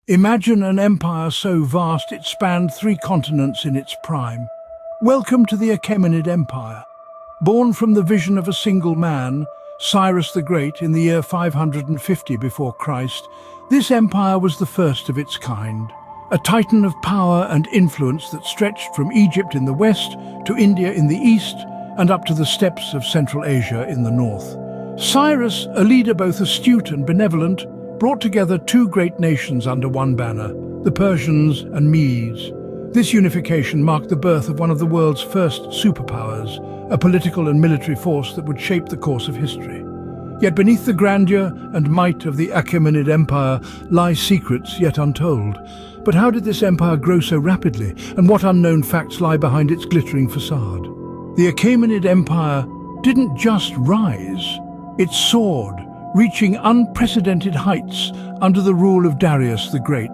Imagine an empire so vast it spanned 3 continents in its prime. Welcome to the Achaemenid Empire. Born from the vision of a single man, Cyrus the Great, in the year 550 before Christ, this empire was the first of its kind. A titan of power and influence that stretched from Egypt in the west to India in the east and up to the steppes of Central Asia in the north. Cyrus, a leader both astute and benevolent, brought together 2 great nations under one banner, the Persians and Medes. This unification marked the birth of one of the world's first superpowers, a political and military force that would shape the course of history. Yet beneath the grandeur and might of the Achaemenid Empire lie secrets yet untold. But how did this empire grow so rapidly, and what unknown facts lie behind its glittering facade? The Achaemenid Empire didn't just rise, it soared, reaching unprecedented heights under the rule of Darius the Great.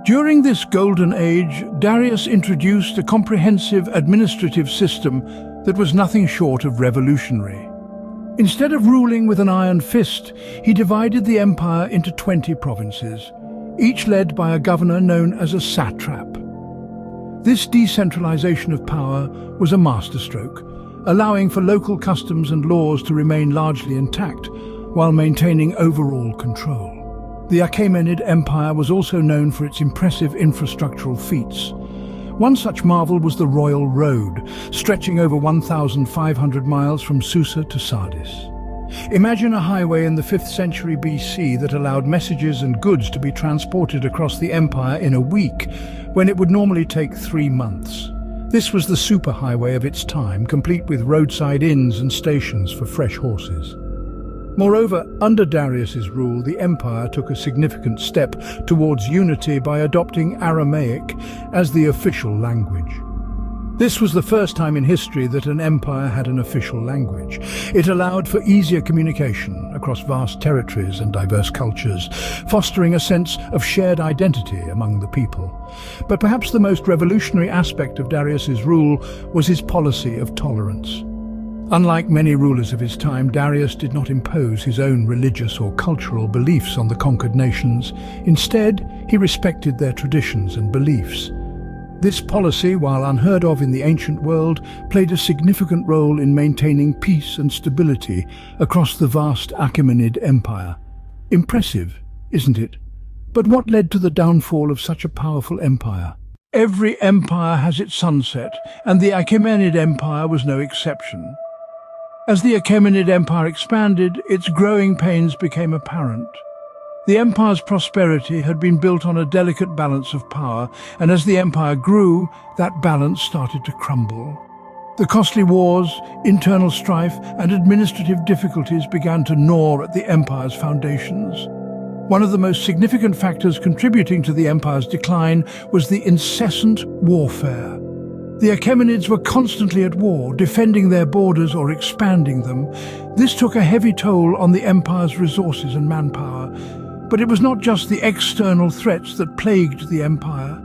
During this golden age, Darius introduced a comprehensive administrative system that was nothing short of revolutionary. Instead of ruling with an iron fist, he divided the empire into 20 provinces, each led by a governor known as a satrap. This decentralization of power was a masterstroke, allowing for local customs and laws to remain largely intact, while maintaining overall control. The Achaemenid Empire was also known for its impressive infrastructural feats. One such marvel was the Royal Road, stretching over 1,500 miles from Susa to Sardis. Imagine a highway in the 5th century BC that allowed messages and goods to be transported across the empire in a week, when it would normally take 3 months. This was the superhighway of its time, complete with roadside inns and stations for fresh horses. Moreover, under Darius's rule, the empire took a significant step towards unity by adopting Aramaic as the official language. This was the first time in history that an empire had an official language. It allowed for easier communication across vast territories and diverse cultures, fostering a sense of shared identity among the people. But perhaps the most revolutionary aspect of Darius's rule was his policy of tolerance. Unlike many rulers of his time, Darius did not impose his own religious or cultural beliefs on the conquered nations. Instead, he respected their traditions and beliefs. This policy, while unheard of in the ancient world, played a significant role in maintaining peace and stability across the vast Achaemenid Empire. Impressive, isn't it? But what led to the downfall of such a powerful empire? Every empire has its sunset, and the Achaemenid Empire was no exception. As the Achaemenid Empire expanded, its growing pains became apparent. The empire's prosperity had been built on a delicate balance of power, and as the empire grew, that balance started to crumble. The costly wars, internal strife, and administrative difficulties began to gnaw at the empire's foundations. One of the most significant factors contributing to the empire's decline was the incessant warfare. The Achaemenids were constantly at war, defending their borders or expanding them. This took a heavy toll on the empire's resources and manpower. But it was not just the external threats that plagued the empire.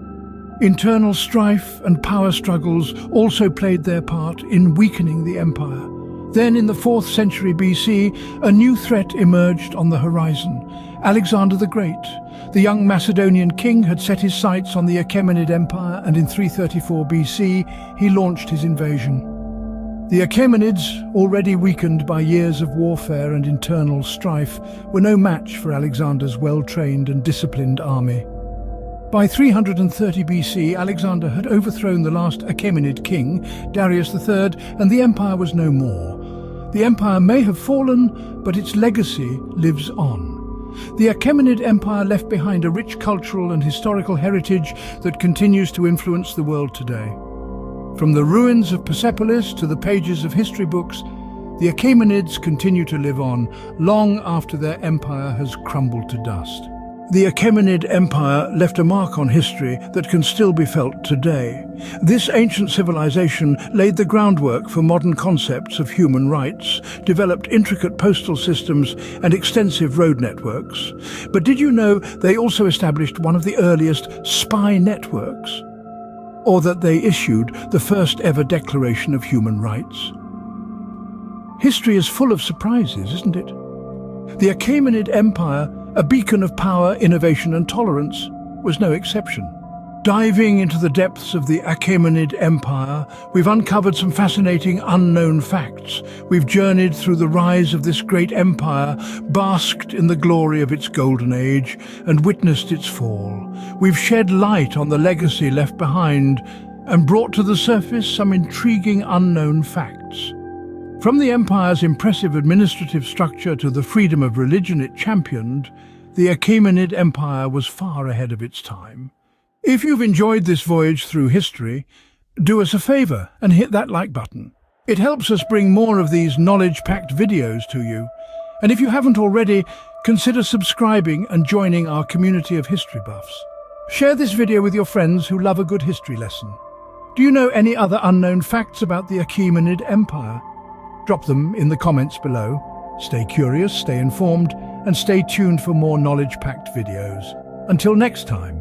Internal strife and power struggles also played their part in weakening the empire. Then, in the 4th century BC, a new threat emerged on the horizon. Alexander the Great, the young Macedonian king, had set his sights on the Achaemenid Empire, and in 334 BC, he launched his invasion. The Achaemenids, already weakened by years of warfare and internal strife, were no match for Alexander's well-trained and disciplined army. By 330 BC, Alexander had overthrown the last Achaemenid king, Darius III, and the empire was no more. The empire may have fallen, but its legacy lives on. The Achaemenid Empire left behind a rich cultural and historical heritage that continues to influence the world today. From the ruins of Persepolis to the pages of history books, the Achaemenids continue to live on, long after their empire has crumbled to dust. The Achaemenid Empire left a mark on history that can still be felt today. This ancient civilization laid the groundwork for modern concepts of human rights, developed intricate postal systems and extensive road networks. But did you know they also established one of the earliest spy networks? Or that they issued the first ever Declaration of Human Rights? History is full of surprises, isn't it? The Achaemenid Empire a beacon of power, innovation and tolerance, was no exception. Diving into the depths of the Achaemenid Empire, we've uncovered some fascinating unknown facts. We've journeyed through the rise of this great empire, basked in the glory of its golden age, and witnessed its fall. We've shed light on the legacy left behind and brought to the surface some intriguing unknown facts. From the empire's impressive administrative structure to the freedom of religion it championed, the Achaemenid Empire was far ahead of its time. If you've enjoyed this voyage through history, do us a favor and hit that like button. It helps us bring more of these knowledge-packed videos to you. And if you haven't already, consider subscribing and joining our community of history buffs. Share this video with your friends who love a good history lesson. Do you know any other unknown facts about the Achaemenid Empire? Drop them in the comments below. Stay curious, stay informed, and stay tuned for more knowledge-packed videos. Until next time.